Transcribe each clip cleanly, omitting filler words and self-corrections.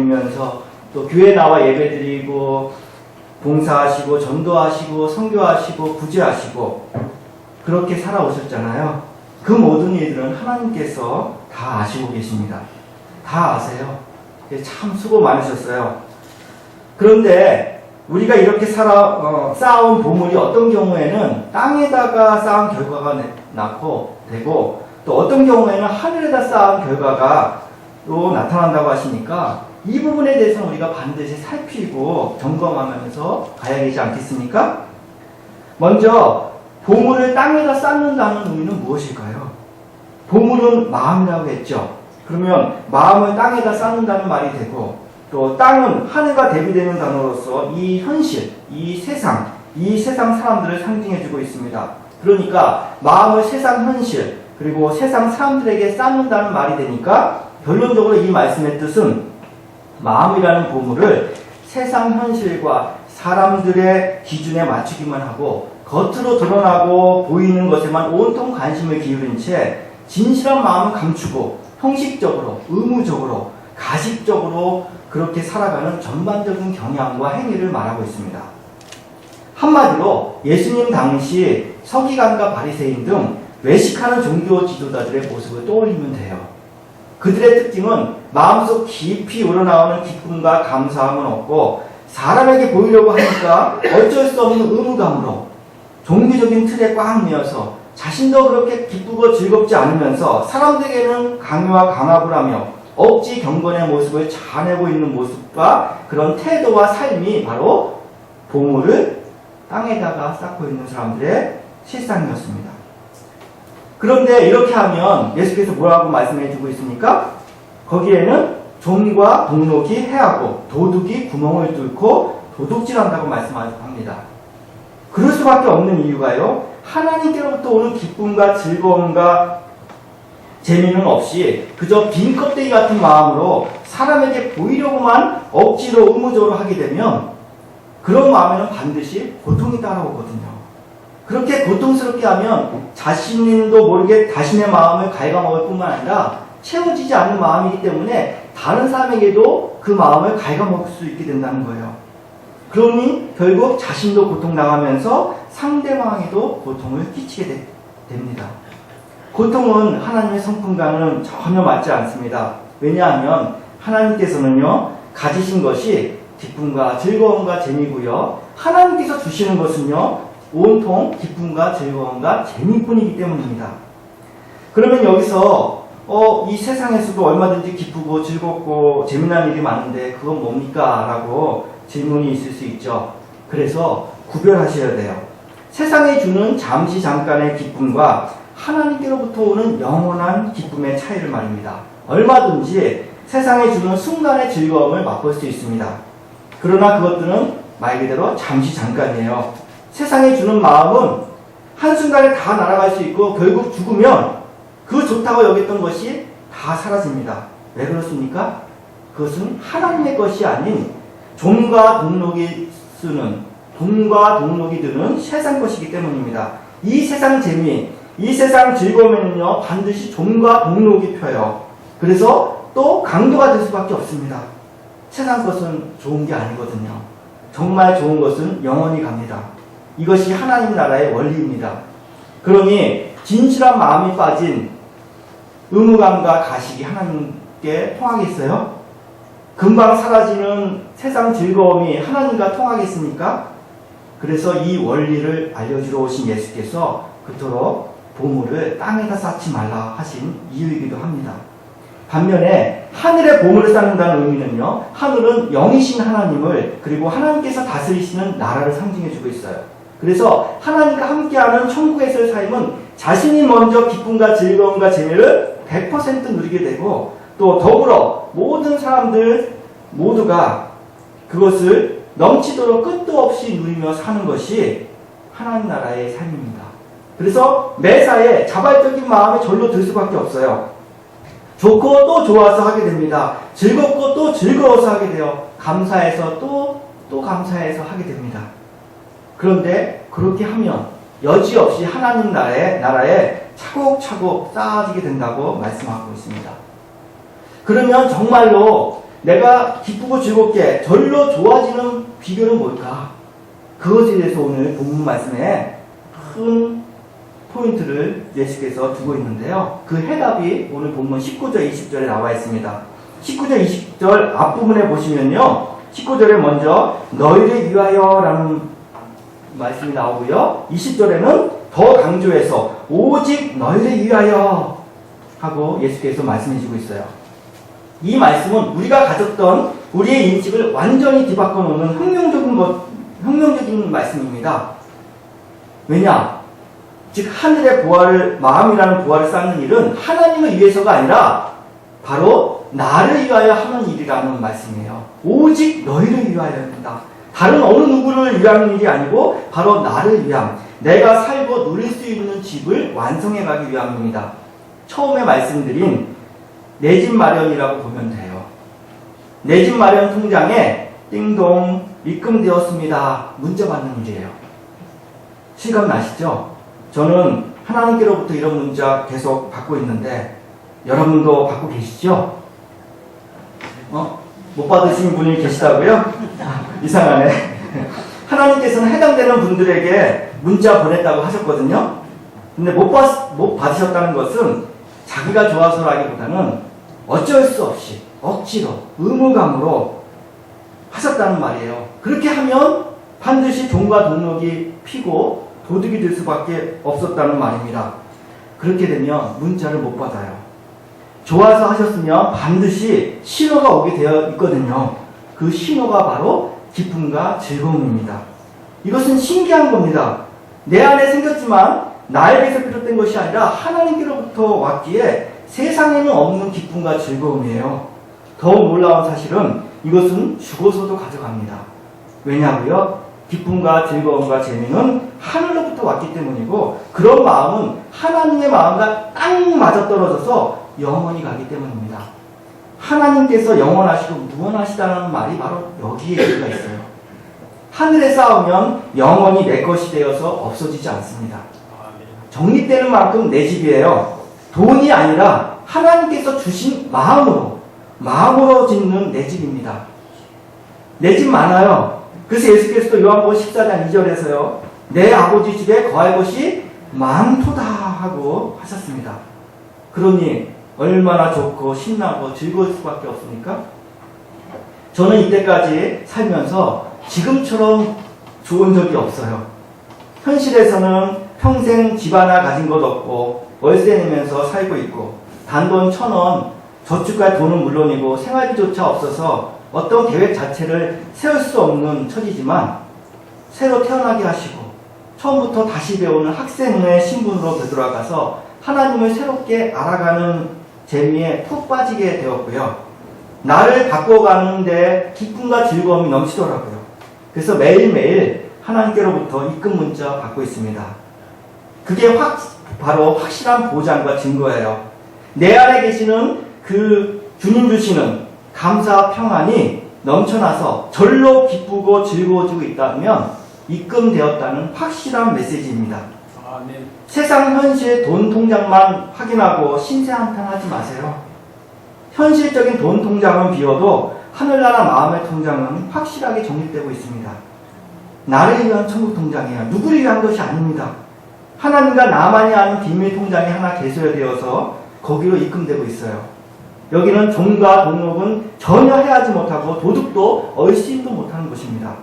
면서 또 교회 나와 예배드리고 봉사하시고 전도하시고 선교하시고 구제하시고 그렇게 살아오셨잖아요. 그 모든 일들은 하나님께서 다 아시고 계십니다. 다 아세요. 참 수고 많으셨어요. 그런데 우리가 이렇게 쌓아온 보물이 어떤 경우에는 땅에다가 쌓은 결과가 되고 또 어떤 경우에는 하늘에다 쌓은 결과가 또 나타난다고 하시니까 이 부분에 대해서는 우리가 반드시 살피고 점검하면서 가야 되지 않겠습니까? 먼저 보물을 땅에다 쌓는다는 의미는 무엇일까요? 보물은 마음이라고 했죠. 그러면 마음을 땅에다 쌓는다는 말이 되고 또 땅은 하늘과 대비되는 단어로서 이 현실, 이 세상 사람들을 상징해주고 있습니다. 그러니까 마음을 세상 현실 그리고 세상 사람들에게 쌓는다는 말이 되니까 결론적으로 이 말씀의 뜻은 마음이라는 보물을 세상 현실과 사람들의 기준에 맞추기만 하고 겉으로 드러나고 보이는 것에만 온통 관심을 기울인 채 진실한 마음을 감추고 형식적으로, 의무적으로, 가식적으로 그렇게 살아가는 전반적인 경향과 행위를 말하고 있습니다. 한마디로 예수님 당시 서기관과 바리새인 등 외식하는 종교 지도자들의 모습을 떠올리면 돼요. 그들의 특징은 마음속 깊이 우러나오는 기쁨과 감사함은 없고 사람에게 보이려고 하니까 어쩔 수 없는 의무감으로 종교적인 틀에 꽉 매여서 자신도 그렇게 기쁘고 즐겁지 않으면서 사람들에게는 강요와 강압을 하며 억지 경건의 모습을 자아내고 있는 모습과 그런 태도와 삶이 바로 보물을 땅에다가 쌓고 있는 사람들의 실상이었습니다. 그런데 이렇게 하면 예수께서 뭐라고 말씀해 주고 있습니까? 거기에는 종과 동록이 해하고 도둑이 구멍을 뚫고 도둑질한다고 말씀합니다. 그럴 수밖에 없는 이유가요. 하나님께로부터 오는 기쁨과 즐거움과 재미는 없이 그저 빈 껍데기 같은 마음으로 사람에게 보이려고만 억지로 의무적으로 하게 되면 그런 마음에는 반드시 고통이 따라오거든요. 그렇게 고통스럽게 하면 자신도 모르게 자신의 마음을 갉아먹을 뿐만 아니라 채워지지 않는 마음이기 때문에 다른 사람에게도 그 마음을 갉아먹을 수 있게 된다는 거예요. 그러니 결국 자신도 고통당하면서 상대방에게도 고통을 끼치게 됩니다. 고통은 하나님의 성품과는 전혀 맞지 않습니다. 왜냐하면 하나님께서는요 가지신 것이 기쁨과 즐거움과 재미고요 하나님께서 주시는 것은요 온통 기쁨과 즐거움과 재미뿐이기 때문입니다. 그러면 여기서 이 세상에서도 얼마든지 기쁘고 즐겁고 재미난 일이 많은데 그건 뭡니까? 라고 질문이 있을 수 있죠. 그래서 구별하셔야 돼요. 세상에 주는 잠시 잠깐의 기쁨과 하나님께로부터 오는 영원한 기쁨의 차이를 말입니다. 얼마든지 세상에 주는 순간의 즐거움을 맛볼 수 있습니다. 그러나 그것들은 말 그대로 잠시 잠깐이에요. 세상에 주는 마음은 한순간에 다 날아갈 수 있고 결국 죽으면 그 좋다고 여겼던 것이 다 사라집니다. 왜 그렇습니까? 그것은 하나님의 것이 아닌 종과 동록이 드는 세상 것이기 때문입니다. 이 세상 재미, 이 세상 즐거움에는요 반드시 종과 동록이 펴요. 그래서 또 강도가 될 수밖에 없습니다. 세상 것은 좋은 게 아니거든요. 정말 좋은 것은 영원히 갑니다. 이것이 하나님 나라의 원리입니다. 그러니 진실한 마음이 빠진 의무감과 가식이 하나님께 통하겠어요? 금방 사라지는 세상 즐거움이 하나님과 통하겠습니까? 그래서 이 원리를 알려주러 오신 예수께서 그토록 보물을 땅에다 쌓지 말라 하신 이유이기도 합니다. 반면에 하늘에 보물을 쌓는다는 의미는요, 하늘은 영이신 하나님을 그리고 하나님께서 다스리시는 나라를 상징해주고 있어요. 그래서 하나님과 함께하는 천국에서의 삶은 자신이 먼저 기쁨과 즐거움과 재미를 100% 누리게 되고 또 더불어 모든 사람들 모두가 그것을 넘치도록 끝도 없이 누리며 사는 것이 하나님 나라의 삶입니다. 그래서 매사에 자발적인 마음이 절로 들 수밖에 없어요. 좋고 또 좋아서 하게 됩니다. 즐겁고 또 즐거워서 하게 돼요. 감사해서 또 감사해서 하게 됩니다. 그런데 그렇게 하면 여지없이 하나님 나라에 차곡차곡 쌓아지게 된다고 말씀하고 있습니다. 그러면 정말로 내가 기쁘고 즐겁게 절로 좋아지는 비결은 뭘까? 그것에 대해서 오늘 본문 말씀에 큰 포인트를 예수께서 두고 있는데요. 그 해답이 오늘 본문 19절, 20절에 나와 있습니다. 19절, 20절 앞부분에 보시면요. 19절에 먼저 너희를 위하여 라는 말씀이 나오고요. 20절에는 더 강조해서 오직 너희를 위하여 하고 예수께서 말씀해 주고 있어요. 이 말씀은 우리가 가졌던 우리의 인식을 완전히 뒤바꿔 놓는 혁명적인 말씀입니다. 왜냐? 즉 하늘의 보화를 마음이라는 보화를 쌓는 일은 하나님을 위해서가 아니라 바로 나를 위하여 하는 일이라는 말씀이에요. 오직 너희를 위하여입니다. 다른 어느 누구를 위한 일이 아니고 바로 나를 위함, 내가 살고 누릴 수 있는 집을 완성해 가기 위함입니다. 처음에 말씀드린 내 집 마련이라고 보면 돼요. 내 집 마련 통장에 띵동 입금되었습니다. 문자 받는 일이에요. 실감 나시죠? 저는 하나님께로부터 이런 문자 계속 받고 있는데 여러분도 받고 계시죠? 못 받으신 분이 계시다고요? 이상하네. 하나님께서는 해당되는 분들에게 문자 보냈다고 하셨거든요. 근데 못 받으셨다는 것은 자기가 좋아서라기보다는 어쩔 수 없이 억지로 의무감으로 하셨다는 말이에요. 그렇게 하면 반드시 종과 동록이 피고 도둑이 될 수밖에 없었다는 말입니다. 그렇게 되면 문자를 못 받아요. 좋아서 하셨으면 반드시 신호가 오게 되어 있거든요. 그 신호가 바로 기쁨과 즐거움입니다. 이것은 신기한 겁니다. 내 안에 생겼지만 나에게서 비롯된 것이 아니라 하나님께로부터 왔기에 세상에는 없는 기쁨과 즐거움이에요. 더욱 놀라운 사실은 이것은 죽어서도 가져갑니다. 왜냐고요? 기쁨과 즐거움과 재미는 하늘로부터 왔기 때문이고 그런 마음은 하나님의 마음과 딱 맞아떨어져서 영원히 가기 때문입니다. 하나님께서 영원하시고 무한하시다는 말이 바로 여기에 들어가 있어요. 하늘에 쌓으면 영원히 내 것이 되어서 없어지지 않습니다. 정립되는 만큼 내 집이에요. 돈이 아니라 하나님께서 주신 마음으로 짓는 내 집입니다. 내 집 많아요. 그래서 예수께서도 요한복음 14장 2절에서요. 내 아버지 집에 거할 것이 많도다 하고 하셨습니다. 그러니 얼마나 좋고 신나고 즐거울 수밖에 없습니까? 저는 이때까지 살면서 지금처럼 좋은 적이 없어요. 현실에서는 평생 집 하나 가진 것 없고 월세 내면서 살고 있고 단돈 1,000원 저축할 돈은 물론이고 생활비조차 없어서 어떤 계획 자체를 세울 수 없는 처지지만 새로 태어나게 하시고 처음부터 다시 배우는 학생의 신분으로 되돌아가서 하나님을 새롭게 알아가는 재미에 푹 빠지게 되었고요. 나를 바꿔가는데 기쁨과 즐거움이 넘치더라고요. 그래서 매일매일 하나님께로부터 입금 문자 받고 있습니다. 그게 바로 확실한 보장과 증거예요. 내 안에 계시는 그 주님 주시는 감사 평안이 넘쳐나서 절로 기쁘고 즐거워지고 있다면 입금되었다는 확실한 메시지입니다. 아멘. 세상 현실 돈 통장만 확인하고 신세한탄하지 마세요. 현실적인 돈 통장은 비어도 하늘나라 마음의 통장은 확실하게 정립되고 있습니다. 나를 위한 천국 통장이에요. 누구를 위한 것이 아닙니다. 하나님과 나만이 아는 비밀 통장이 하나 개설되어서 거기로 입금되고 있어요. 여기는 종과 동록은 전혀 해하지 못하고 도둑도 얼씬도 못하는 곳입니다.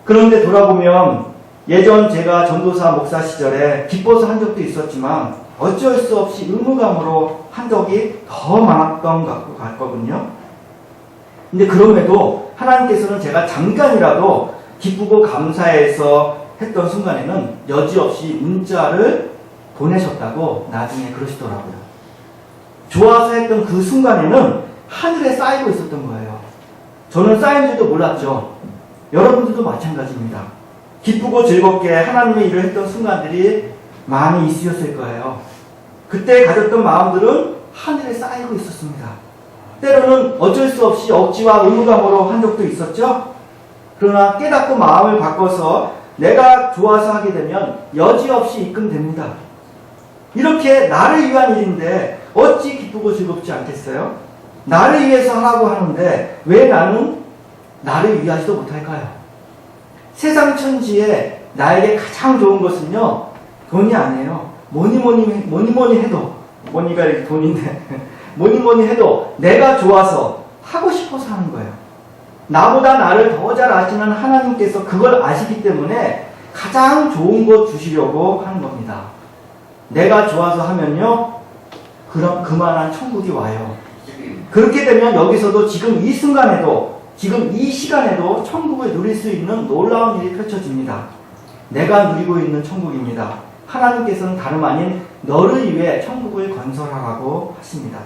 그런데 돌아보면 예전 제가 전도사 목사 시절에 기뻐서 한 적도 있었지만 어쩔 수 없이 의무감으로 한 적이 더 많았던 것 같거든요. 근데 그럼에도 하나님께서는 제가 잠깐이라도 기쁘고 감사해서 했던 순간에는 여지없이 문자를 보내셨다고 나중에 그러시더라고요. 좋아서 했던 그 순간에는 하늘에 쌓이고 있었던 거예요. 저는 쌓인 줄도 몰랐죠. 여러분들도 마찬가지입니다. 기쁘고 즐겁게 하나님의 일을 했던 순간들이 많이 있으셨을 거예요. 그때 가졌던 마음들은 하늘에 쌓이고 있었습니다. 때로는 어쩔 수 없이 억지와 의무감으로 한 적도 있었죠. 그러나 깨닫고 마음을 바꿔서 내가 좋아서 하게 되면 여지없이 입금됩니다. 이렇게 나를 위한 일인데 어찌 기쁘고 즐겁지 않겠어요? 나를 위해서 하라고 하는데 왜 나는 나를 위하지도 못할까요? 세상 천지에 나에게 가장 좋은 것은요, 돈이 아니에요. 뭐니 해도, 뭐니가 이렇게 돈인데, 뭐니 해도 내가 좋아서 하고 싶어서 하는 거예요. 나보다 나를 더 잘 아시는 하나님께서 그걸 아시기 때문에 가장 좋은 것 주시려고 하는 겁니다. 내가 좋아서 하면요, 그럼 그만한 천국이 와요. 그렇게 되면 여기서도 지금 이 순간에도, 지금 이 시간에도 천국을 누릴 수 있는 놀라운 일이 펼쳐집니다. 내가 누리고 있는 천국입니다. 하나님께서는 다름 아닌 너를 위해 천국을 건설하라고 하십니다.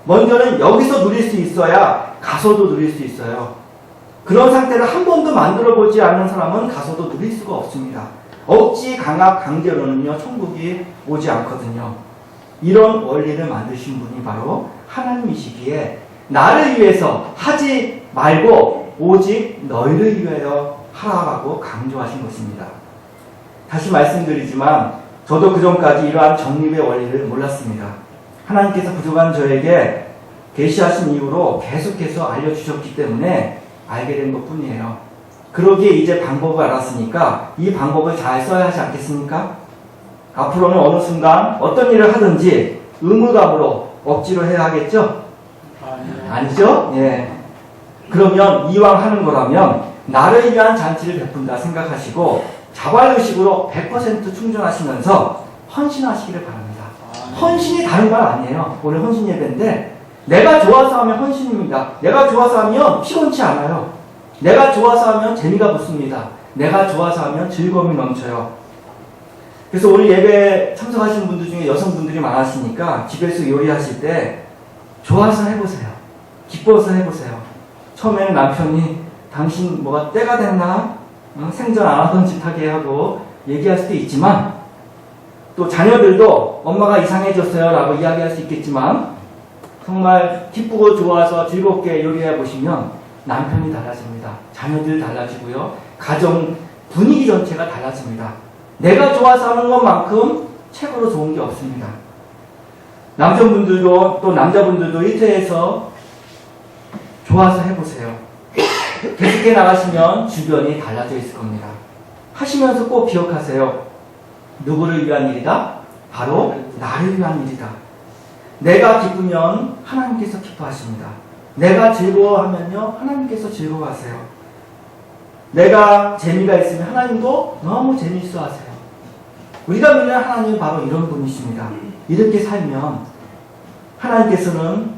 먼저는 여기서 누릴 수 있어야 가서도 누릴 수 있어요. 그런 상태를 한 번도 만들어 보지 않는 사람은 가서도 누릴 수가 없습니다. 억지 강압 강제로는요, 천국이 오지 않거든요. 이런 원리를 만드신 분이 바로 하나님이시기에 나를 위해서 하지 말고 오직 너희를 위하여 하라고 강조하신 것입니다. 다시 말씀드리지만 저도 그전까지 이러한 정립의 원리를 몰랐습니다. 하나님께서 그동안 저에게 계시하신 이후로 계속해서 알려주셨기 때문에 알게 된 것뿐이에요. 그러기에 이제 방법을 알았으니까 이 방법을 잘 써야 하지 않겠습니까? 앞으로는 어느 순간 어떤 일을 하든지 의무감으로 억지로 해야 하겠죠? 아니죠? 예. 그러면 이왕 하는 거라면 나를 위한 잔치를 베푼다 생각하시고 자발의식으로 100% 충전하시면서 헌신하시기를 바랍니다. 헌신이 다른 말 아니에요. 오늘 헌신 예배인데 내가 좋아서 하면 헌신입니다. 내가 좋아서 하면 피곤치 않아요. 내가 좋아서 하면 재미가 붙습니다. 내가 좋아서 하면 즐거움이 넘쳐요. 그래서 오늘 예배 참석하시는 분들 중에 여성분들이 많으시니까 집에서 요리하실 때 좋아서 해보세요. 기뻐서 해보세요. 처음에는 남편이 당신 뭐가 때가 됐나? 생전 안 하던 짓 하게 하고 얘기할 수도 있지만 또 자녀들도 엄마가 이상해졌어요 라고 이야기할 수 있겠지만 정말 기쁘고 좋아서 즐겁게 요리해 보시면 남편이 달라집니다. 자녀들 달라지고요. 가정 분위기 전체가 달라집니다. 내가 좋아서 하는 것만큼 최고로 좋은 게 없습니다. 남성분들도 또 남자분들도 일터에서 좋아서 해보세요. 계속해 나가시면 주변이 달라져 있을 겁니다. 하시면서 꼭 기억하세요. 누구를 위한 일이다? 바로 나를 위한 일이다. 내가 기쁘면 하나님께서 기뻐하십니다. 내가 즐거워하면요, 하나님께서 즐거워하세요. 내가 재미가 있으면 하나님도 너무 재미있어 하세요. 우리가 믿는 하나님은 바로 이런 분이십니다. 이렇게 살면 하나님께서는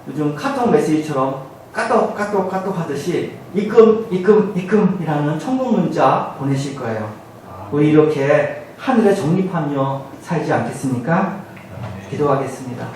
요즘 카톡 메시지처럼 까똑 하듯이 이끔이라는 천국 문자 보내실 거예요. 우리 이렇게 하늘에 정립하며 살지 않겠습니까? 기도하겠습니다.